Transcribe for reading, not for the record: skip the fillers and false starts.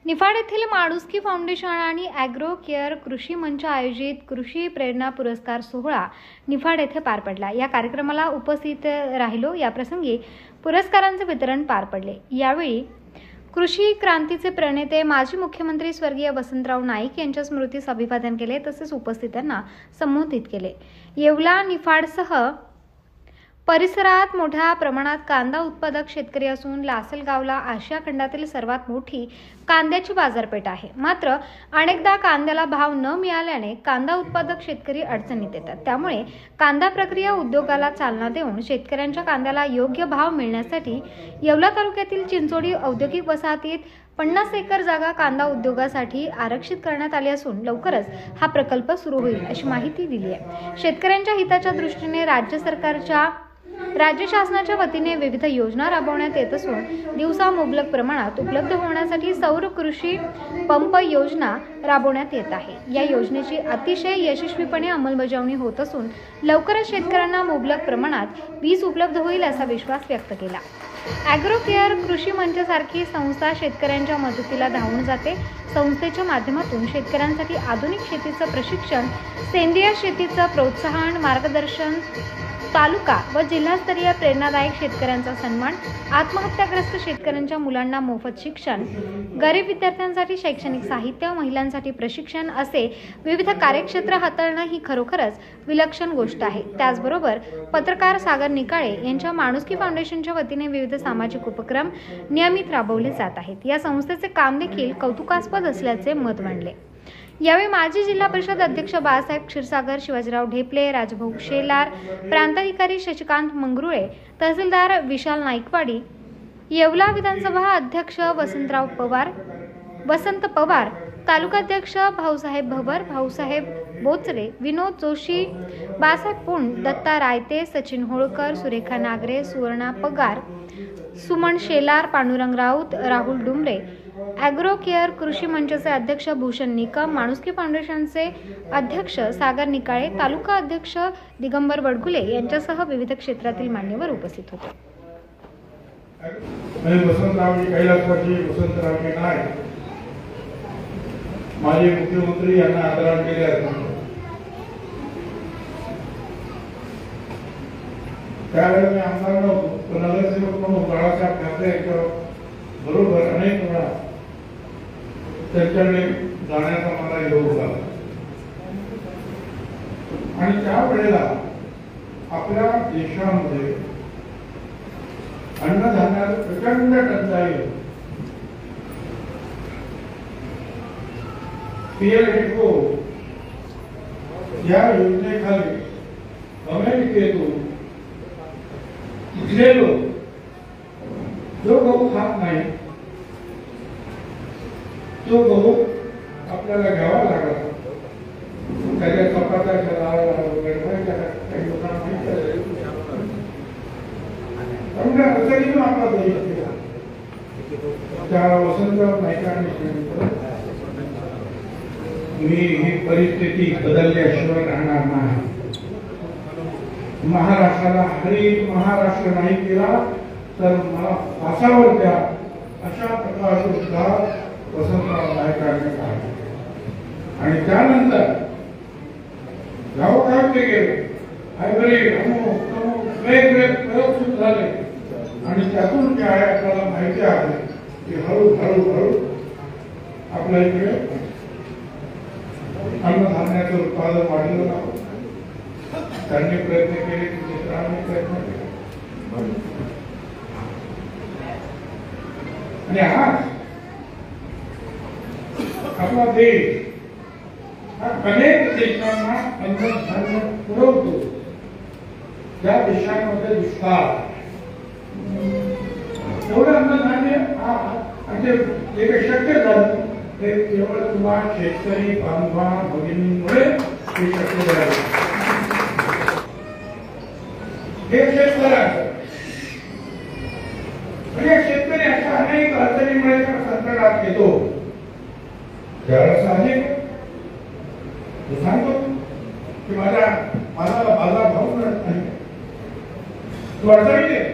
निफाड येथील माणुसकी फाउंडेशन आणि ॲग्रो केअर कृषी मंच आयोजित कृषी प्रेरणा पुरस्कार सोहळा निफाड येथे पार पडला। या कार्यक्रमाला उपस्थित राहिलो। या प्रसंगी पुरस्कारांचे वितरण पार पडले। यावेळी कृषी क्रांतीचे प्रणेते माजी मुख्यमंत्री स्वर्गीय वसंतराव नाईक यांच्या स्मृतीस अभिवादन केले, तसेच उपस्थितांना संबोधित केले। येवला निफाडसह परिसरात मोठ्या प्रमाणात कांदा उत्पादक शेतकरी असून लासलगावला आशिया खंडातील सर्वात मोठी कांद्याची बाजारपेठ आहे। मात्र अनेकदा कांद्याला भाव न मिळाल्याने कांदा उत्पादक शेतकरी अडचणीत येतात। त्यामुळे कांदा प्रक्रिया उद्योगाला चालना देऊन शेतकऱ्यांच्या कांद्याला योग्य भाव मिळण्यासाठी येवला तालुक्यातील चिंचोडी औद्योगिक वसाहतीत 50 एकर जागा कांदा उद्योगासाठी आरक्षित करण्यात आली असून लवकरच हा प्रकल्प सुरू होईल अशी माहिती दिली आहे। शेतकऱ्यांच्या हिताच्या दृष्टीने राज्य शासनाच्या वतीने विविध योजना राबवण्यात येत असून दिवसा मुबलक प्रमाणात उपलब्ध होण्यासाठी सौर कृषी पंप योजना राबवण्यात येत आहे। या योजनेची अतिशय यशस्वीपणे अंमलबजावणी होत असून लवकरच शेतकऱ्यांना मुबलक प्रमाणात वीज उपलब्ध होईल असा विश्वास व्यक्त केला। ॲग्रो केअर कृषी मंच सारखी संस्था शेतकऱ्यांच्या मदतीला धावून जाते। संस्थेच्या माध्यमातून शेतकऱ्यांसाठी आधुनिक शेतीचं प्रशिक्षण, सेंद्रिय शेतीचं प्रोत्साहन, मार्गदर्शन, तालुका व जिल्हास्तरीय प्रेरणादायक शेतकऱ्यांचा सन्मान, आत्महत्याग्रस्त शेतकऱ्यांच्या मुलांना मोफत शिक्षण, गरीब विद्यार्थ्यांसाठी शैक्षणिक साहित्य, महिलांसाठी प्रशिक्षण असे विविध कार्यक्षेत्र हाताळणं ही खरोखरच विलक्षण गोष्ट आहे। त्याचबरोबर पत्रकार सागर निकाळे यांच्या माणुसकी फाउंडेशनच्या वतीने विविध सामाजिक उपक्रम नियमित राबवले जात आहेत। या संस्थेचे काम देखील कौतुकास्पद असल्याचे मत मांडले। यावेळी माजी जिल्हा परिषद अध्यक्ष बाळासाहेब क्षीरसागर, शिवाजीराव ढेपले, राजभाऊ शेलार, प्रांताधिकारी शशिकांत मंगरुळे, तहसीलदार विशाल नाईकवाडी, येवला विधानसभा अध्यक्ष वसंत पवार, तालुकाध्यक्ष भाऊसाहेब भवर, भाऊसाहेब बोचरे, विनोद जोशी, बाळासाहेब पुंड, दत्ता रायते, सचिन होळकर, सुरेखा नागरे, सुवर्णा पगार, सुमन शेलार, पांडुरंग राऊत, राहुल डुमरे, ॲग्रो केअर कृषी मंचचे अध्यक्ष भूषण निकम, माणुसकी फाउंडेशनचे अध्यक्ष सागर निकाळे, तालुका अध्यक्ष दिगंबर वडगुले यांच्यासह विविध क्षेत्रातील मान्यवर उपस्थित होते। माजी मुख्यमंत्री यांना आदरांजली केली आहे। त्यावेळेस मी आमदार नव्हतो, पण नगरसेवक म्हणून बाळासाहेब ठाकरे यांच्या बरोबर अनेक वेळा त्यांच्याकडे जाण्याचा मला योग झाला आणि त्यावेळेला आपल्या देशामध्ये अन्नधान्याची प्रचंड टंचाई होती। पीएलडीको या योजनेखाली अमेरिकेतून इथले लोक जो गहू खात नाही तो गहू आपल्याला घ्यावा लागला। त्याच्या चपात्याच्या लावायला वगैरे काही लोकांना माहिती आहे, पण अडचणीतून आपला देश केला। त्या वसंतराव नाईकांनी मी ही परिस्थिती बदलल्याशिवाय राहणार नाही। महाराष्ट्राला हरित महाराष्ट्र नाही केला तर मला फासावर द्या अशा प्रकारचे उद्गार वसंतराव नाईकांनी काढले आणि त्यानंतर गावोगाव ते गेले, हायब्रिड वेगवेगळे प्रयोग सुरू झाले आणि त्यातून जे आहे आपल्याला माहिती आहे की हळूहळू आपल्या इकडे अन्नधान्याचं उत्पादन वाढलं जावं। त्यांनी प्रयत्न केले, मित्रांनी प्रयत्न केले आणि आज आपला देश हा अनेक देशांना अन्नधान्य पुरवतो। ज्या देशांमध्ये दुष्काळ, एवढं अन्नधान्य जे काही शक्य झालं ते केवळ तुम्हाला शेतकरी बांधवा भगिनींमुळे हे शक्य झाले। हे शेतकऱ्यांचं म्हणजे शेतकरी अशा अनेक अडचणीमुळे संकटात येतो, त्यावेळेस साहजिक सांगतो की माझा बाजार भाव मिळत नाही, तो अडचणीत येतो।